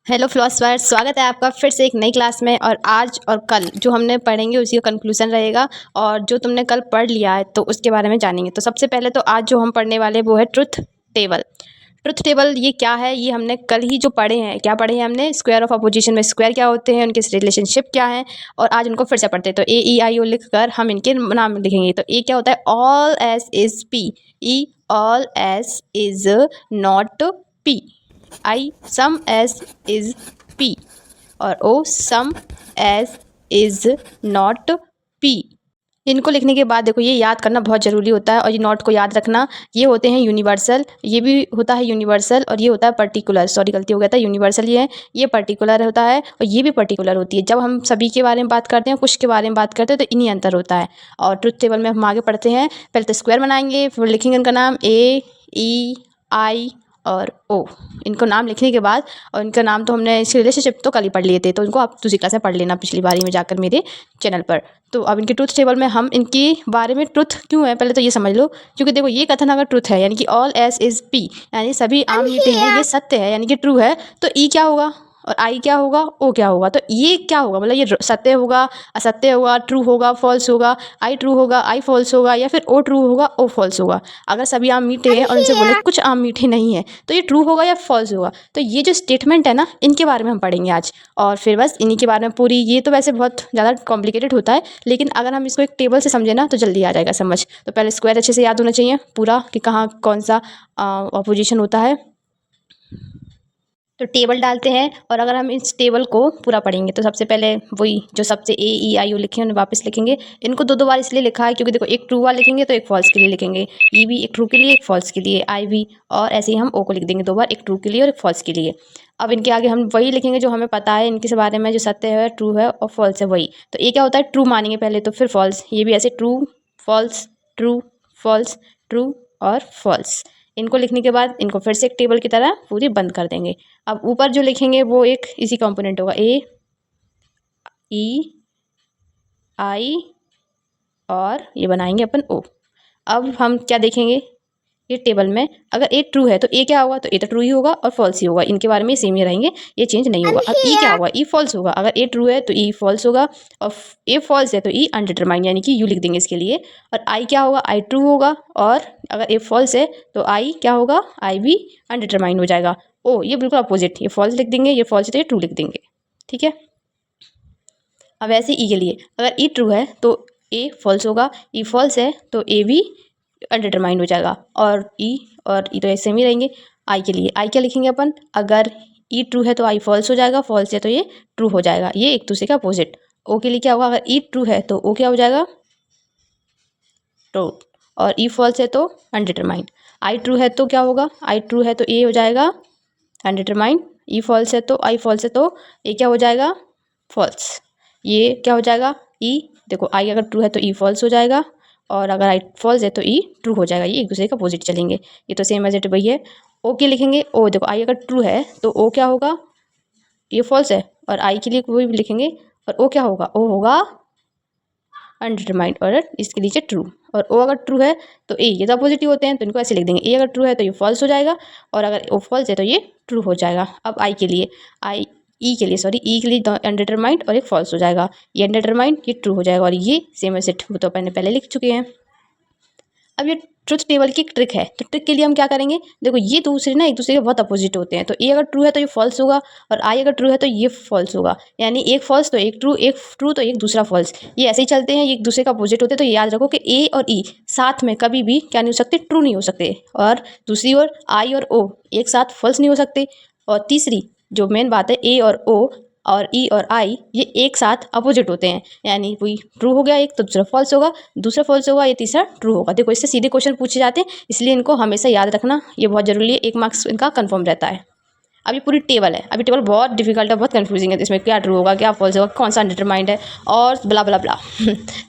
Hello philosophers, स्वागत है आपका फिर से एक नई क्लास में। और आज और कल जो हमने पढ़ेंगे उसी का कंक्लूजन रहेगा। और जो तुमने कल पढ़ लिया है तो उसके बारे में जानेंगे। तो सबसे पहले तो आज जो हम पढ़ने वाले हैं वो है ट्रुथ टेबल। ट्रुथ टेबल ये क्या है, ये हमने कल ही जो पढ़े हैं। क्या पढ़े हैं हमने? स्क्वायर ऑफ अपोजिशन में स्क्वायर क्या होते हैं, उनके रिलेशनशिप क्या है। और आज उनको फिर से पढ़ते हैं। तो AEIO लिख कर हम इनके नाम लिखेंगे। तो ए क्या होता है? All S is P. E all S is not P. I some S is P. और O some S is not P. इनको लिखने के बाद देखो, ये याद करना बहुत ज़रूरी होता है। और ये नॉट को याद रखना। ये होते हैं यूनिवर्सल, ये भी होता है यूनिवर्सल, और ये होता है पर्टिकुलर। सॉरी, गलती हो गया था। यूनिवर्सल ये है, ये पर्टिकुलर होता है, और ये भी पर्टिकुलर होती है। जब हम सभी के बारे में बात करते हैं, कुछ के बारे में बात करते हैं, तो इन्हीं अंतर होता है। और ट्रुथ टेबल में हम आगे पढ़ते हैं। पहले तो स्क्वायर बनाएंगे, फिर लिखेंगे इनका नाम AEI और O। इनको नाम लिखने के बाद, और इनका नाम तो हमने इसके रिलेशनशिप तो कल ही पढ़ लिए थे, तो इनको आप दूसरी क्लास में पढ़ लेना पिछली बारी में जाकर मेरे चैनल पर। तो अब इनके ट्रुथ टेबल में हम इनके बारे में, ट्रुथ क्यों है पहले तो ये समझ लो। क्योंकि देखो, ये कथन अगर ट्रुथ है यानी कि ऑल एस इज पी, यानी सभी आम मीठे हैं, ये सत्य है यानी कि ट्रू है। तो ई क्या होगा और आई क्या होगा, ओ क्या होगा? तो ये क्या होगा, मतलब ये सत्य होगा, असत्य होगा, ट्रू होगा, फॉल्स होगा। आई ट्रू होगा, आई फॉल्स होगा, या फिर ओ ट्रू होगा, ओ फॉल्स होगा। अगर सभी आम मीठे हैं और उनसे बोले कुछ आम मीठे नहीं है, तो ये ट्रू होगा या फॉल्स होगा। तो ये जो स्टेटमेंट है ना, इनके बारे में हम पढ़ेंगे आज। और फिर बस इन्हीं के बारे में पूरी, ये तो वैसे बहुत ज़्यादा कॉम्प्लिकेटेड होता है, लेकिन अगर हम इसको एक टेबल से समझे ना तो जल्दी आ जाएगा समझ। तो पहले स्क्वायर अच्छे से याद होना चाहिए पूरा, कि कहाँ कौन सा अपोजिशन होता है। तो टेबल डालते हैं, और अगर हम इस टेबल को पूरा पढ़ेंगे तो सबसे पहले वही जो सबसे AEIO लिखे हैं उन्हें वापस लिखेंगे। इनको दो दो बार इसलिए लिखा है क्योंकि देखो, एक ट्रू वाला लिखेंगे तो एक फॉल्स के लिए लिखेंगे। ई भी एक ट्रू के लिए, एक फॉल्स के लिए। आई भी, और ऐसे ही हम ओ को लिख देंगे दो बार, एक ट्रू के लिए और एक फॉल्स के लिए। अब इनके आगे हम वही लिखेंगे जो हमें पता है इनके बारे में, जो सत्य है, ट्रू है और फॉल्स है वही। तो ये क्या होता है? ट्रू मानेंगे पहले, तो फिर फॉल्स। ये भी ऐसे true false true false true और फॉल्स। इनको लिखने के बाद इनको फिर से एक टेबल की तरह पूरी बंद कर देंगे। अब ऊपर जो लिखेंगे वो एक इसी कंपोनेंट होगा, AEI, और ये बनाएंगे अपन O। अब हम क्या देखेंगे, ये टेबल में अगर ए ट्रू है तो ए क्या होगा? तो ए तो ट्रू ही होगा और फॉल्स ही होगा। इनके बारे में सेम ही रहेंगे, ये चेंज नहीं होगा। अब ई क्या होगा? ई फॉल्स होगा। अगर ए ट्रू है तो ई फॉल्स होगा, और ए फॉल्स है तो ई अनडिटरमाइंड, यानी कि यू लिख देंगे इसके लिए। और आई क्या होगा? आई ट्रू होगा, और अगर ए फॉल्स है तो आई क्या होगा? आई भी अनडिटरमाइंड हो जाएगा। ओ, ये बिल्कुल अपोजिट, ये फॉल्स लिख देंगे, ये फॉल्स है तो ये ट्रू लिख देंगे। ठीक है। अब ऐसे ई के लिए, अगर ई ट्रू है तो ए फॉल्स होगा, ई फॉल्स है तो ए भी अनडिटरमाइंड हो जाएगा, और ई तो ऐसे ही रहेंगे। आई के लिए, आई क्या लिखेंगे अपन? अगर ई ट्रू है तो आई फॉल्स हो जाएगा, फॉल्स है तो ये ट्रू हो जाएगा, ये एक दूसरे का अपोजिट। ओ के लिए क्या होगा? अगर ई ट्रू है तो ओ क्या हो जाएगा? ट्रू। और ई फॉल्स है तो अनडिटरमाइंड। आई ट्रू है तो क्या होगा? आई ट्रू है तो ए हो जाएगा अनडिटरमाइंड। ई फॉल्स है तो आई फॉल्स है तो ए क्या हो जाएगा? फॉल्स। ये क्या हो जाएगा? ई, देखो आई अगर ट्रू है तो ई फॉल्स हो जाएगा, और अगर आई फॉल्स है तो ई ट्रू हो जाएगा। ये एक दूसरे का अपोजिट चलेंगे, ये तो सेम एज इट वही है। ओ के लिखेंगे, ओ देखो आई अगर ट्रू है तो ओ क्या होगा? ये फॉल्स है, और आई के लिए कोई भी लिखेंगे, और ओ क्या होगा? ओ होगा अनडिटरमाइंड, और इसके नीचे ट्रू। और ओ अगर ट्रू है तो ए, ये तो अपोजिट ही होते हैं तो इनको ऐसे लिख देंगे। ए अगर ट्रू है तो ये फॉल्स हो जाएगा, और अगर ओ फॉल्स है तो ये ट्रू हो जाएगा। अब आई के लिए, आई ई के लिए, सॉरी ई के लिए अनडिटरमाइंड और एक फॉल्स हो जाएगा। ये अनडिटरमाइंड, ये ट्रू हो जाएगा, और ये सेम एज इट, वो तो मैंने पहले लिख चुके हैं। अब ये ट्रुथ टेबल की एक ट्रिक है, तो ट्रिक के लिए हम क्या करेंगे? देखो, ये दूसरे ना एक दूसरे के बहुत अपोजिट होते हैं। तो ए अगर ट्रू है तो ये फॉल्स होगा, और आई अगर ट्रू है तो ये फॉल्स होगा। यानी एक फॉल्स तो एक ट्रू तो एक दूसरा फॉल्स। ये ऐसे ही चलते हैं, ये एक दूसरे का अपोजिट होते हैं। तो ये याद रखो कि ए और ई साथ में कभी भी क्या नहीं हो सकते? ट्रू नहीं हो सकते। और दूसरी ओर आई और ओ एक साथ फॉल्स नहीं हो सकते। और तीसरी जो मेन बात है, ए और ओ और ई और आई ये एक साथ अपोजिट होते हैं। यानी कोई ट्रू हो गया एक तो दूसरा फॉल्स होगा, दूसरा फॉल्स होगा, ये तीसरा ट्रू होगा। देखो, इससे सीधे क्वेश्चन पूछे जाते हैं, इसलिए इनको हमेशा याद रखना, ये बहुत जरूरी है। 1 मार्क्स इनका कंफर्म रहता है। अब ये पूरी टेबल है, अभी टेबल बहुत डिफिकल्ट है, बहुत कंफ्यूजिंग है। इसमें क्या ट्रू होगा, क्या फॉल्स होगा, कौन सा अनडिटरमाइंड है, और ब्ला ब्ला ब्ला।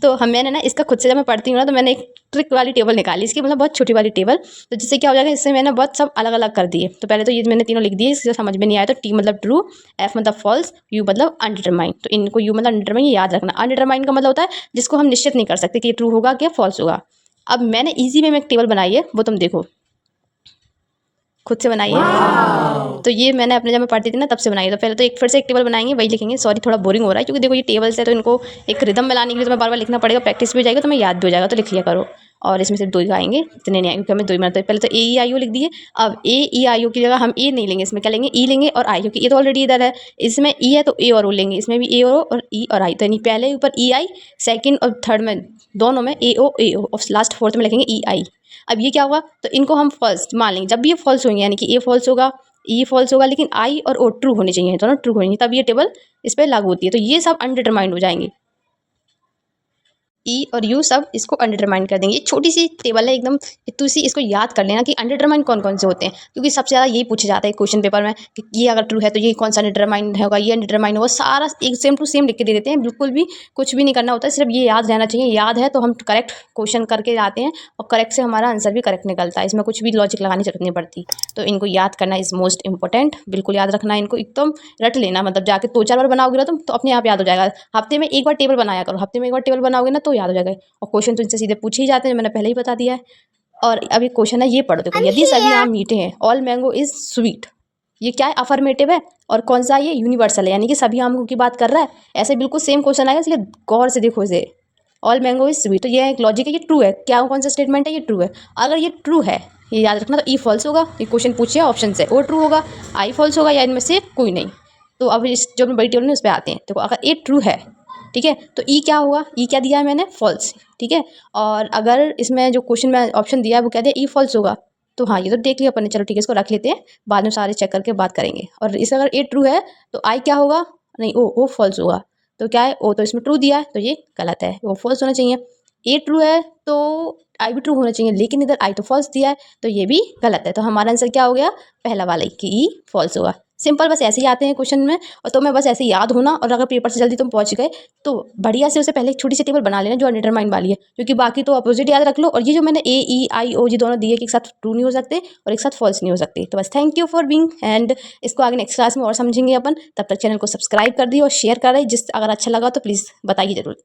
तो मैंने ना इसका खुद से जब मैं पढ़ती हूँ ना, तो मैंने एक ट्रिक वाली टेबल निकाली इसकी, मतलब बहुत छोटी वाली टेबल। तो जिससे क्या हो जाएगा, इससे मैंने बहुत सब अलग अलग कर दिए। तो पहले तो ये मैंने तीनों लिख दिए, इससे समझ में नहीं आया तो टी मतलब ट्रू, एफ मतलब फॉल्स, यू मतलब अनडिटरमाइंड। तो इनको यू मतलब अनडिटरमाइंड याद रखना। अनडिटरमाइंड का मतलब होता है जिसको हम निश्चित नहीं कर सकते कि ये ट्रू होगा क्या फॉल्स होगा। अब मैंने ईजी वे में एक टेबल बनाई है, वो तुम देखो। खुद से बनाई है। तो ये मैंने अपने जब मैं पढ़ती थी ना तब से बनाई है। तो पहले तो एक फिर से एक टेबल बनाएंगे, वही लिखेंगे। सॉरी थोड़ा बोरिंग हो रहा है क्योंकि देखो ये टेबल्स है तो इनको एक रिदम में लाने के लिए तुम्हें बार बार लिखना पड़ेगा, प्रैक्टिस भी हो जाएगा तो मैं याद भी हो जाएगा, तो लिख लिया करो। और इसमें सिर्फ 2 ही आएंगे, इतने नहीं आएंगे क्योंकि हमें 2 ही बनाते हैं। पहले तो AEIO लिख दिए। अब AEIO की जगह हम ए नहीं लेंगे, इसमें क्या लेंगे, ई लेंगे और आई, क्योंकि ये तो ऑलरेडी इधर है। इसमें ई है तो ए और ओ लेंगे, इसमें भी ए और ई और आई। तो यानी पहले ऊपर EI, सेकंड और थर्ड में दोनों में AO और लास्ट फोर्थ में लिखेंगे EI। अब ये क्या हुआ, तो इनको हम फर्स्ट मान लेंगे। जब भी ये फॉल्स होंगे यानी कि ए फॉल्स होगा, ई फॉल्स होगा, लेकिन आई और ओ ट्रू होने चाहिए, दोनों ट्रू होंगे, तब ये टेबल इस पर लागू होती है। तो ये सब अनडिटरमाइंड हो जाएंगे, ई और यू सब इसको अनडिटरमाइंड कर देंगे। ये छोटी सी टेबल है एकदम, तो इसी इसको याद कर लेना कि अनडिटरमाइंड कौन कौन से होते हैं, क्योंकि सबसे ज़्यादा यही पूछा जाता है क्वेश्चन पेपर में कि ये अगर ट्रू है तो ये कौन सा अनडिटरमाइंड होगा, ये अनडिटरमाइंड होगा। सारा एक सेम टू सेम लिख के दे देते हैं, बिल्कुल भी कुछ भी नहीं करना होता है, सिर्फ ये याद रहना चाहिए। याद है तो हम करेक्ट क्वेश्चन करके जाते हैं और करेक्ट से हमारा आंसर भी करेक्ट निकलता है, इसमें कुछ भी लॉजिक लगाने की जरूरत नहीं पड़ती। तो इनको याद करना इज़ मोस्ट इंपॉर्टेंट, बिल्कुल याद रखना, इनको एकदम रट लेना। मतलब जाके 2-4 बार बनाओगे ना तुम तो अपने आप याद हो जाएगा। हफ्ते में एक बार टेबल बनाया करो, हफ्ते में एक बार टेबल बनाओगे ना तो याद हो जाएगा। और क्वेश्चन तो इनसे सीधे पूछे ही जाते हैं, मैंने पहले ही बता दिया है। और अभी क्वेश्चन है, ये पढ़ो देखो, यदि सभी आम मीठे हैं, ऑल मैंगो इज स्वीट। ये क्या है, अफर्मेटिव है। और कौन सा, ये यूनिवर्सल है, यानी कि सभी आमों की बात कर रहा है। ऐसे बिल्कुल सेम क्वेश्चन आएगा, इसलिए गौर से देखो इसे। ऑल मैंगो इज स्वीट, तो ये एक लॉजिक है, ये ट्रू है। क्या कौन सा स्टेटमेंट है, ये ट्रू है। अगर ये ट्रू है, ये याद रखना, तो ई फॉल्स होगा। ये क्वेश्चन पूछे ऑप्शन से, ओ ट्रू होगा, आई फॉल्स होगा, या इनमें से कोई नहीं। तो अब इस जो अपनी बड़ी टेबल में उस पर आते हैं। देखो अगर ए ट्रू है, ठीक है, तो ई क्या होगा, ई क्या दिया है मैंने, फॉल्स, ठीक है। और अगर इसमें जो क्वेश्चन में ऑप्शन दिया है वो क्या दिया, ई फॉल्स होगा। तो हाँ, ये तो देख लिया अपन ने, चलो ठीक है, इसको रख लेते हैं, बाद में सारे चेक करके बात करेंगे। और इस अगर ए ट्रू है तो आई क्या होगा, नहीं ओ फॉल्स होगा। तो क्या है, ओ तो इसमें ट्रू दिया है तो ये गलत है, वो फॉल्स होना चाहिए। ए ट्रू है तो आई भी ट्रू होना चाहिए, लेकिन इधर आई तो फॉल्स दिया है तो ये भी गलत है। तो हमारा आंसर क्या हो गया, पहला वाला कि ई फॉल्स होगा। सिंपल, बस ऐसे ही आते हैं क्वेश्चन में। और तो मैं बस ऐसे याद होना, और अगर पेपर से जल्दी तुम पहुंच गए तो बढ़िया से उसे पहले एक छोटी सी टेबल बना लेना जो अनडिटरमाइंड वाली है, क्योंकि बाकी तो अपोजिट याद रख लो। और ये जो मैंने AEIO ये दोनों दिए कि एक साथ ट्रू नहीं हो सकते और एक साथ फॉल्स नहीं हो सकते। तो बस thank you for being, and इसको आगे नेक्स्ट क्लास में और समझेंगे अपन। तब तक चैनल को सब्सक्राइब कर दी और शेयर कर रही, जिस अगर अच्छा लगा तो प्लीज़ बताइए जरूर।